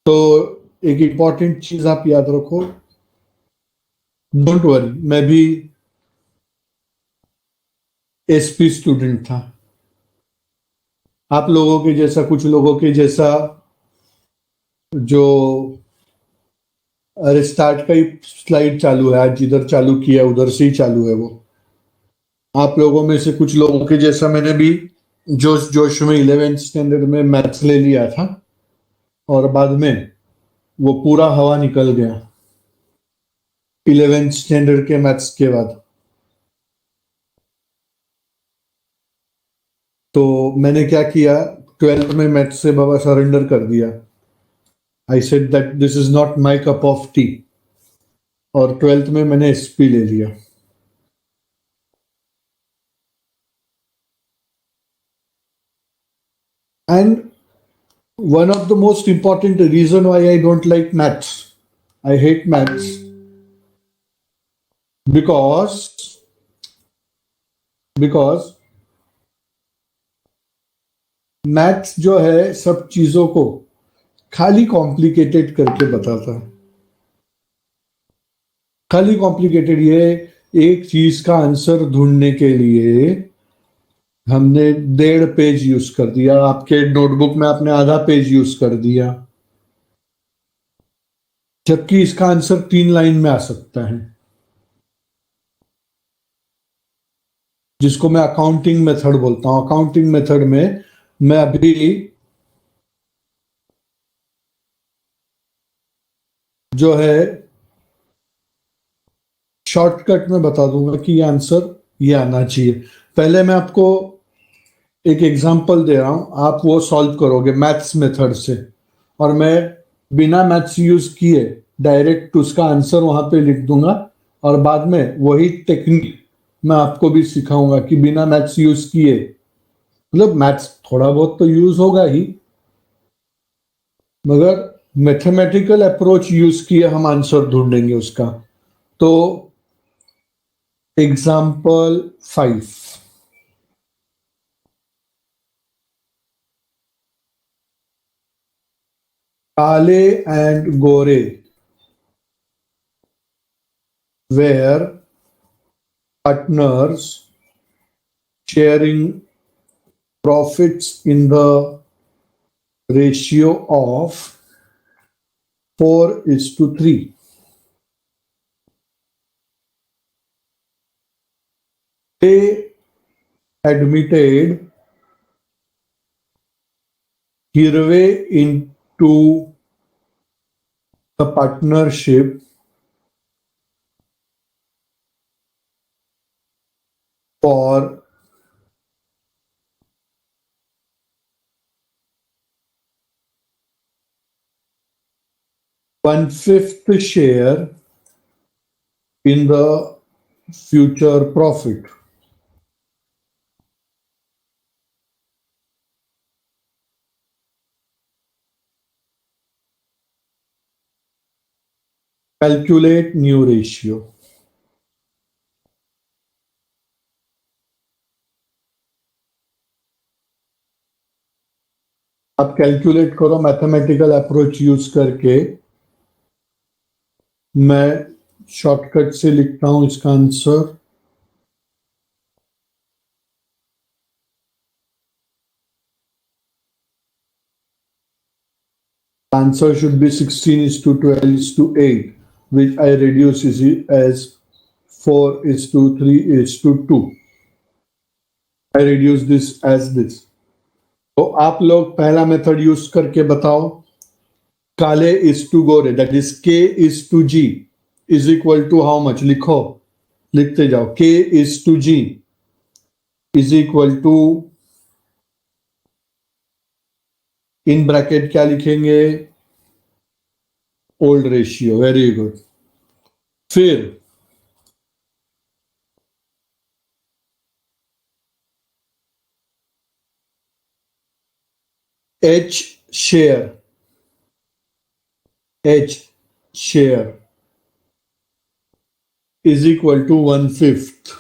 तो एक इंपॉर्टेंट चीज आप याद रखो, डोंट वरी, मैं भी एसपी स्टूडेंट था। आप लोगों के जैसा, कुछ लोगों के जैसा जो, अरे स्टार्ट का ही स्लाइड चालू है, आज जिधर चालू किया उधर से ही चालू है वो। आप लोगों में से कुछ लोगों के जैसा मैंने भी जोश जोश में 11th स्टैंडर्ड में मैथ्स ले लिया था, और बाद में वो पूरा हवा निकल गया 11th स्टैंडर्ड के मैथ्स के बाद। तो मैंने क्या किया, 12th में मैथ्स से बाबा सरेंडर कर दिया। I said that this is not my cup of T, और 12th में मैंने एसपी ले लिया। And one of the most important reason why I don't like maths, I hate maths, because because maths जो है सब चीजों को खाली कॉम्प्लिकेटेड करके बताता है। खाली कॉम्प्लिकेटेड, ये एक चीज का आंसर ढूंढने के लिए हमने 1.5 पेज यूज कर दिया, आपके नोटबुक में आपने आधा पेज यूज कर दिया, जबकि इसका आंसर 3 लाइन में आ सकता है, जिसको मैं अकाउंटिंग मेथड बोलता हूं। अकाउंटिंग मेथड में मैं अभी जो है शॉर्टकट में बता दूंगा कि ये आंसर ये आना चाहिए। पहले मैं आपको एक एग्जांपल दे रहा हूं, आप वो सॉल्व करोगे मैथ्स मेथड से, और मैं बिना मैथ्स यूज किए डायरेक्ट उसका आंसर वहां पे लिख दूंगा, और बाद में वही टेक्निक मैं आपको भी सिखाऊंगा कि बिना मैथ्स यूज किए, मतलब मैथ्स थोड़ा बहुत तो यूज होगा ही, मगर मैथमेटिकल अप्रोच यूज किए हम आंसर ढूंढेंगे उसका। तो एग्जाम्पल 5, काले and Gore were partners sharing profits in the ratio of 4:3. They admitted Hirve into the partnership for 1/5 share in the future profit. Calculate new ratio. आप calculate करो mathematical approach use करके। मैं shortcut से लिखता हूं इसका answer. Answer should be 16:12:8, which I reduce as 4:3:2. I reduce this as this. तो आप लोग पहला मेथड यूज करके बताओ। Kale is to Gore, that is K is to G is equal to how much, लिखो, लिखते जाओ। K is to G is equal to, in bracket क्या लिखेंगे, ओल्ड रेशियो, वेरी गुड। फिर H share, H share is equal to 1/5।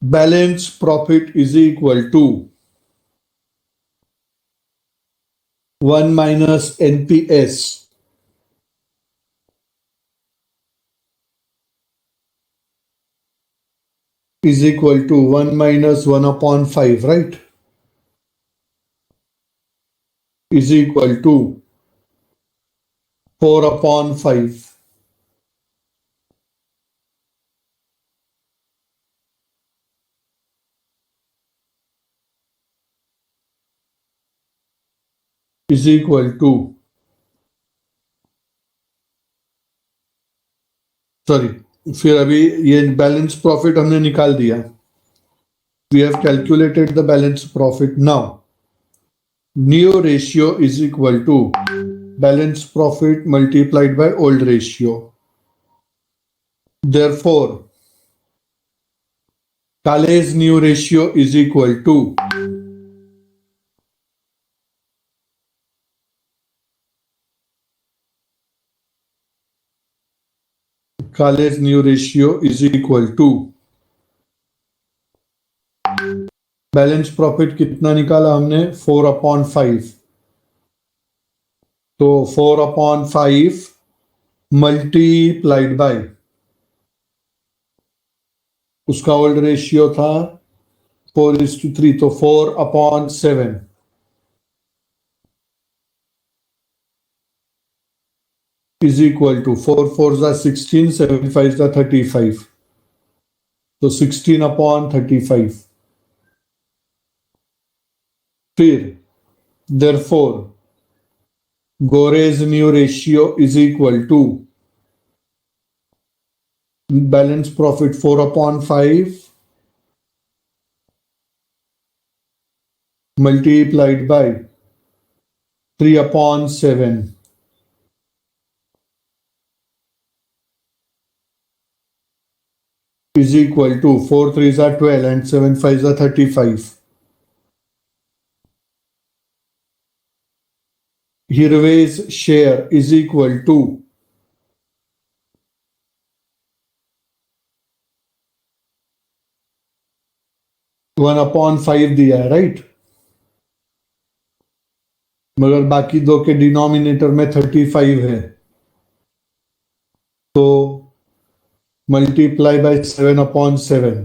balance profit is equal to 1 minus NPS is equal to 1 minus 1 upon 5, right? Is equal to 4 upon 5. Is equal to, sorry, फिर अभी ये balance profit हमने निकाल दिया. We have calculated the balance profit. Now, new ratio is equal to balance profit multiplied by old ratio. Therefore, Kale's new ratio is equal to Kale's new ratio is equal to balance profit कितना निकाला हमने 4 upon 5. तो 4 upon 5 multiplied by उसका old ratio था 4:3, तो 4 upon 7 is equal to 4 4s are 16, 7 5s are 35. तो 16 upon 35. फिर therefore Gore's new ratio is equal to balance profit 4 upon 5 multiplied by 3 upon 7 is equal to 4 3s are 12 and 7 5s are 35. Hirve's share is equal to 1 upon 5 दिया है, right? मगर बाकी दो के denominator में 35 है, तो मल्टीप्लाई बाय 7 अपॉन 7,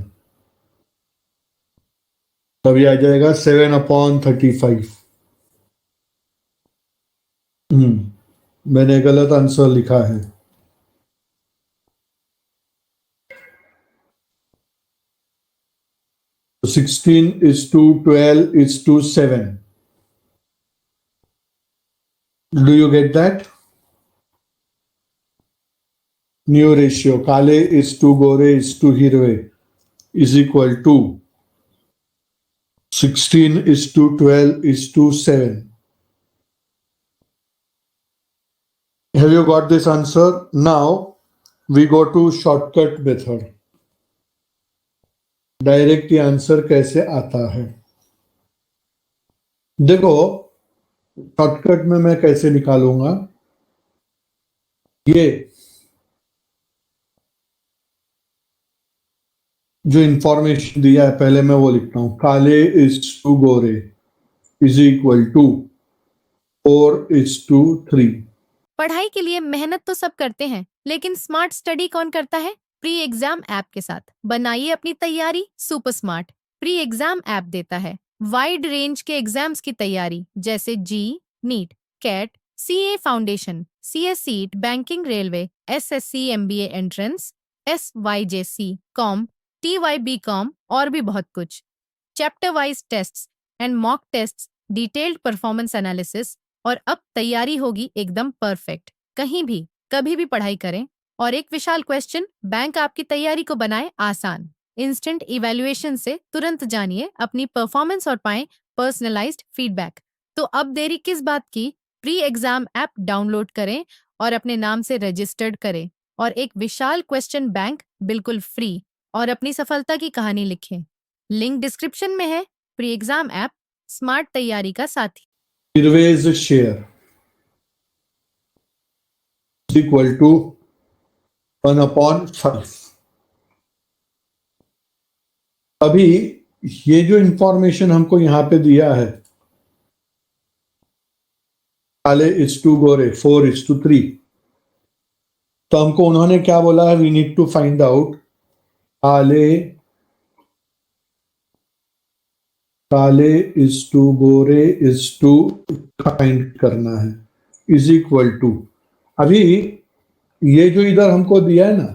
तभी आ जाएगा 7 अपॉन 35. मैंने गलत आंसर लिखा है. तो 16:12:7. Do you get that? New ratio Kale is to Gore is to Hirve is equal to 16:12:7. Have you got this answer? Now we go to shortcut method. Direct answer कैसे आता है? देखो, shortcut में मैं कैसे निकालूंगा ये जो इंफॉर्मेशन दिया है, पहले मैं वो लिखता हूं. काले is to Gore is equal to 4:3. पढ़ाई के लिए मेहनत तो सब करते हैं, लेकिन स्मार्ट स्टडी कौन करता है? प्री एग्जाम ऐप के साथ बनाइए अपनी तैयारी super smart. Pre exam app देता है वाइड रेंज के एग्जाम्स की तैयारी, जैसे JEE, NEET, CAT, CA foundation, CSEET, banking, railway, SSC, MBA entrance, SYJC, com, TYB com और भी बहुत कुछ. Chapter wise tests and mock tests, detailed performance analysis, और अब तैयारी होगी एकदम परफेक्ट. कहीं भी कभी भी पढ़ाई करें. और एक विशाल क्वेश्चन बैंक आपकी तैयारी को बनाए आसान. इंस्टेंट इवैल्यूएशन से तुरंत जानिए अपनी परफॉर्मेंस और पाएं पर्सनलाइज्ड फीडबैक. तो अब देरी किस बात की? प्री एग्जाम ऐप डाउनलोड करें और अपने नाम से रजिस्टर्ड करें और एक विशाल क्वेश्चन बैंक बिल्कुल फ्री और अपनी सफलता की कहानी लिखें. लिंक डिस्क्रिप्शन में है. प्री एग्जाम ऐप स्मार्ट तैयारी का साथी. Hirve's share is equal to 1 upon 5. अभी ये जो इंफॉर्मेशन हमको यहाँ पे दिया है, काले इज टू गोरे 4:3, तो हमको उन्होंने क्या बोला है, we need to find out Kale Kale is to Gore is to find करना है, इज इक्वल टू, अभी ये जो इधर हमको दिया है ना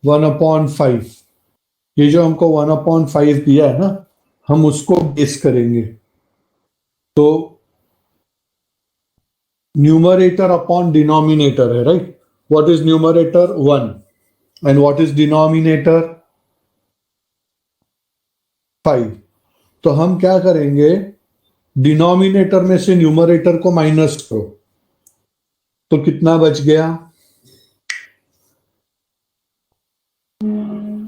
1/5, ये जो हमको 1/5 दिया है ना, हम उसको बेस करेंगे। तो न्यूमरेटर अपॉन डिनोमिनेटर है, right? What is numerator? 1 and what is denominator? 5। तो हम क्या करेंगे, डिनोमिनेटर में से न्यूमरेटर को माइनस करो, तो कितना बच गया?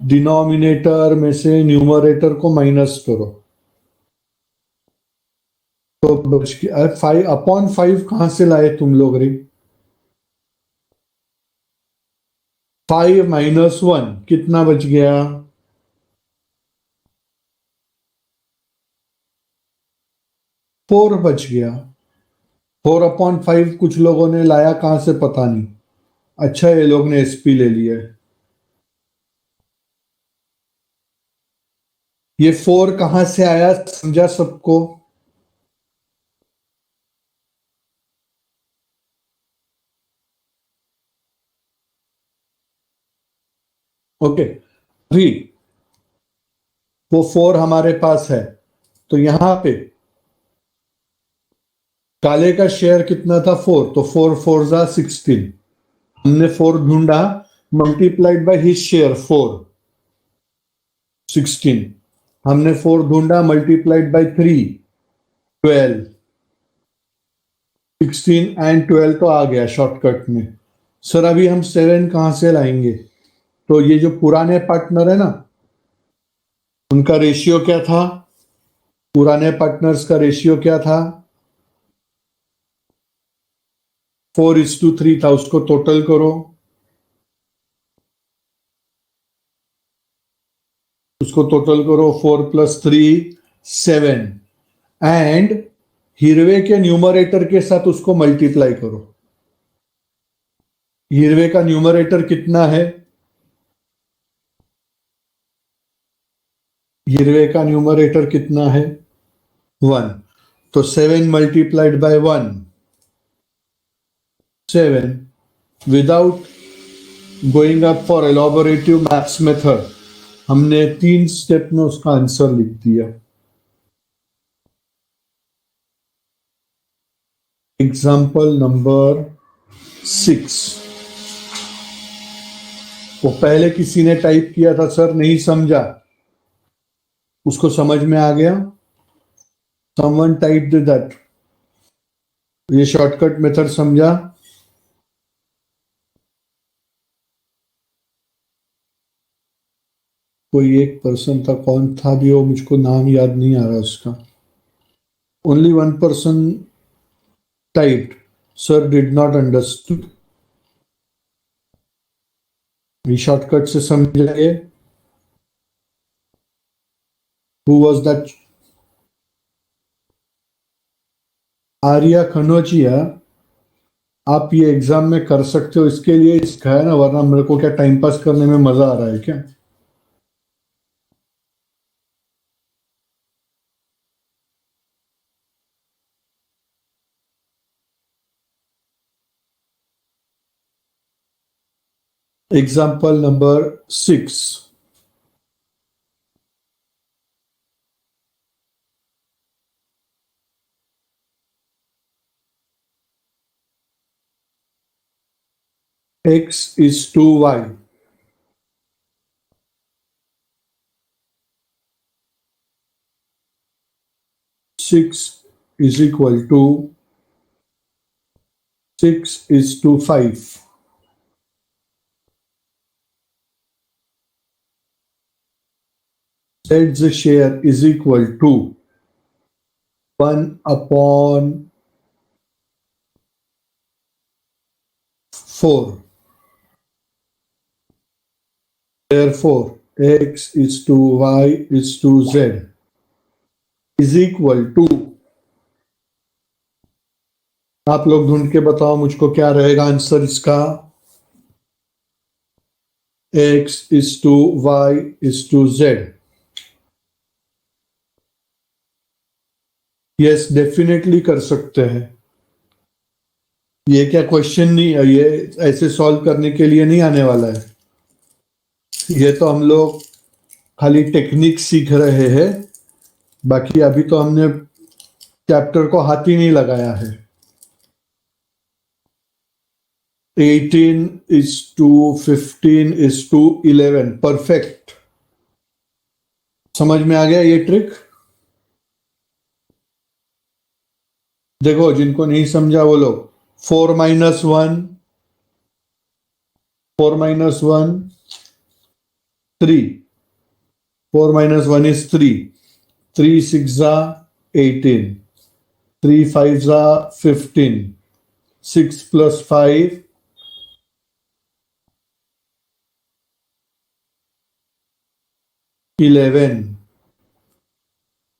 डिनोमिनेटर में से न्यूमरेटर को माइनस करो तो बच गया 5/5। कहां से लाए तुम लोग रे? 5 - 1 कितना बच गया? 4 बच गया। 4/5 कुछ लोगों ने लाया कहां से पता नहीं। अच्छा, ये लोग ने एसपी ले लिया है। ये 4 कहां से आया, समझा सबको? ओके, अभी वो 4 हमारे पास है, तो यहां पे काले का शेयर कितना था? 4, तो 4 4 16। हमने 4 ढूंढा, मल्टीप्लाइड बाय हिज शेयर 4 16। हमने 4 ढूंढा, मल्टीप्लाइड बाय 3 12। 16 एंड 12 तो आ गया शॉर्टकट में। सर अभी हम 7 कहां से लाएंगे? तो ये जो पुराने पार्टनर है ना, उनका रेशियो क्या था? पुराने पार्टनर्स का रेशियो क्या था? 4:3 था, उसको टोटल करो, उसको टोटल करो। 4 + 3 7, एंड हिरवे के न्यूमरेटर के साथ उसको मल्टीप्लाई करो। हिरवे का न्यूमरेटर कितना है? हिरवे का न्यूमरेटर कितना है? 1। तो 7 multiplied by 1 7, without going up for elaborative maths method हमने 3 स्टेप में उसका आंसर लिख दिया। एग्जाम्पल नंबर 6, वो पहले किसी ने टाइप किया था, सर नहीं समझा, उसको समझ में आ गया? समवन टाइप दैट, ये शॉर्टकट मेथड समझा? कोई एक पर्सन था, कौन था भी वो, मुझको नाम याद नहीं आ रहा उसका। Only one person typed, sir did not understood. ये शॉर्टकट से समझिए। Who was that? Arya Khanojia. आप ये एग्जाम में कर सकते हो, इसके लिए इसका है ना, वरना मेरे को क्या टाइम पास करने में मजा आ रहा है क्या? Example number 6, x is to y, 6 is equal to 6 is to 5. Z's share is equal to 1/4. Therefore, x is to y is to z is equal to, आप लोग ढूंढ के बताओ मुझको क्या रहेगा आंसर इसका। x is to y is to z। Yes, definitely कर सकते हैं। ये क्या क्वेश्चन नहीं है, ये ऐसे सॉल्व करने के लिए नहीं आने वाला है। ये तो हम लोग खाली टेक्निक सीख रहे हैं, बाकी अभी तो हमने चैप्टर को हाथ ही नहीं लगाया है। 18:15:11, परफेक्ट। समझ में आ गया ये ट्रिक? देखो, जिनको नहीं समझा वो लोग 4 - 1 4 - 1 3 4 - 1 is 3 3 6 18 3 5 15 6 plus 5 11।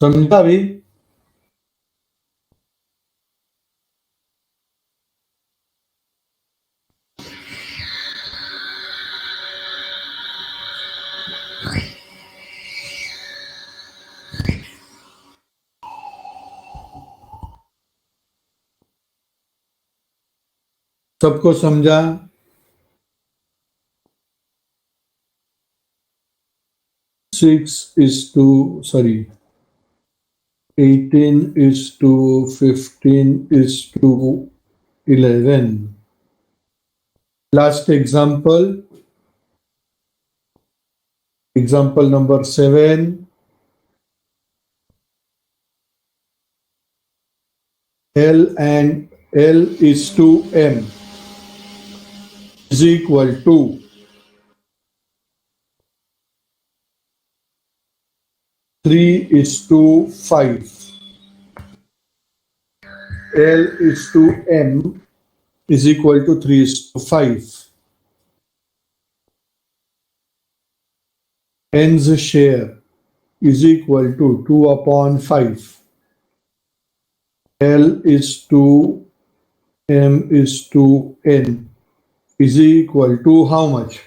समझा भी? सबको समझा? 18:15:11। Last example number 7. L and L is to M is equal to 3:5. L is to M is equal to 3:5. N's share is equal to 2/5. L is to M is to N is equal to how much?